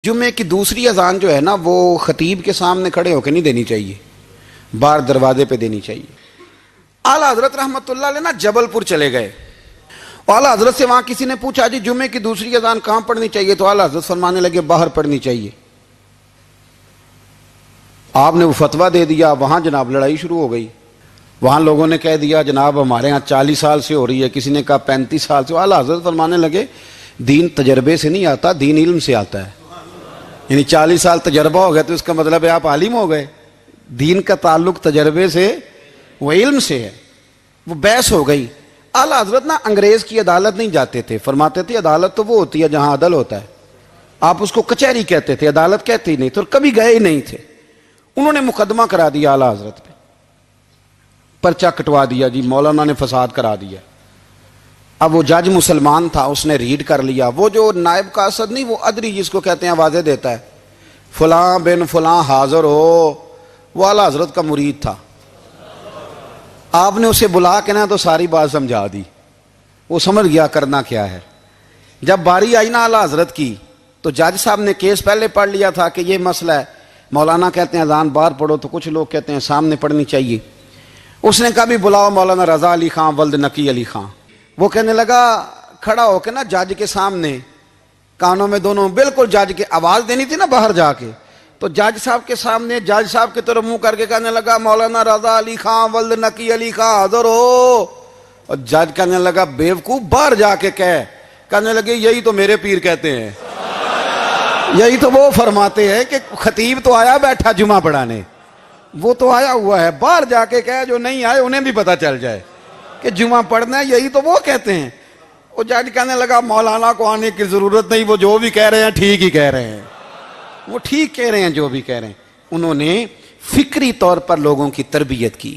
جمعے کی دوسری اذان جو ہے نا وہ خطیب کے سامنے کھڑے ہو کے نہیں دینی چاہیے، باہر دروازے پہ دینی چاہیے۔ اعلیٰ حضرت رحمت اللہ علیہ نا جبل پور چلے گئے، اعلیٰ حضرت سے وہاں کسی نے پوچھا جی جمعے کی دوسری اذان کہاں پڑھنی چاہیے؟ تو اعلیٰ حضرت فرمانے لگے باہر پڑھنی چاہیے۔ آپ نے وہ فتویٰ دے دیا، وہاں جناب لڑائی شروع ہو گئی۔ وہاں لوگوں نے کہہ دیا جناب ہمارے ہاں 40 سال سے ہو رہی ہے، کسی نے کہا 35 سال سے۔ اعلیٰ حضرت فرمانے لگے دین تجربے سے نہیں آتا، دین علم سے آتا ہے۔ یعنی 40 سال تجربہ ہو گیا تو اس کا مطلب ہے آپ عالم ہو گئے۔ دین کا تعلق تجربے سے وہ علم سے ہے۔ وہ بحث ہو گئی۔ اعلیٰ حضرت نا انگریز کی عدالت نہیں جاتے تھے، فرماتے تھے عدالت تو وہ ہوتی ہے جہاں عدل ہوتا ہے، آپ اس کو کچہری کہتے تھے، عدالت کہتے ہی نہیں تھے، اور کبھی گئے ہی نہیں تھے۔ انہوں نے مقدمہ کرا دیا اعلیٰ حضرت پہ، پرچہ کٹوا دیا جی مولانا نے فساد کرا دیا۔ اب وہ جج مسلمان تھا، اس نے ریڈ کر لیا۔ وہ جو نائب قاصد نہیں، وہ ادری جس کو کہتے ہیں آوازیں دیتا ہے، فلاں بن فلاں حاضر ہو، وہ اعلیٰ حضرت کا مرید تھا۔ آپ نے اسے بلا کے نا تو ساری بات سمجھا دی، وہ سمجھ گیا کرنا کیا ہے۔ جب باری آئی نا اعلیٰ حضرت کی تو جج صاحب نے کیس پہلے پڑھ لیا تھا کہ یہ مسئلہ ہے، مولانا کہتے ہیں اذان باہر پڑھو تو کچھ لوگ کہتے ہیں سامنے پڑھنی چاہیے۔ اس نے کہا بھی بلاؤ مولانا رضا علی خان ولد نقی علی خان۔ وہ کہنے لگا کھڑا ہو کے نا جج کے سامنے، کانوں میں دونوں بالکل جج کے آواز دینی تھی نا باہر جا کے، تو جج صاحب کے سامنے جج صاحب کی طرف منہ کر کے کہنے لگا مولانا رضا علی خان ولد نقی علی خان حاضر ہو۔ اور جج کہنے لگا بیوقوف باہر جا کے کہنے لگے یہی تو میرے پیر کہتے ہیں، یہی تو وہ فرماتے ہیں کہ خطیب تو آیا بیٹھا جمعہ پڑھانے، وہ تو آیا ہوا ہے، باہر جا کے کہے جو نہیں آئے انہیں بھی پتہ چل جائے کہ جمعہ پڑھنا ہے، یہی تو وہ کہتے ہیں۔ وہ جج کہنے لگا مولانا کو آنے کی ضرورت نہیں، وہ جو بھی کہہ رہے ہیں ٹھیک ہی کہہ رہے ہیں، وہ ٹھیک کہہ رہے ہیں جو بھی کہہ رہے ہیں۔ انہوں نے فکری طور پر لوگوں کی تربیت کی۔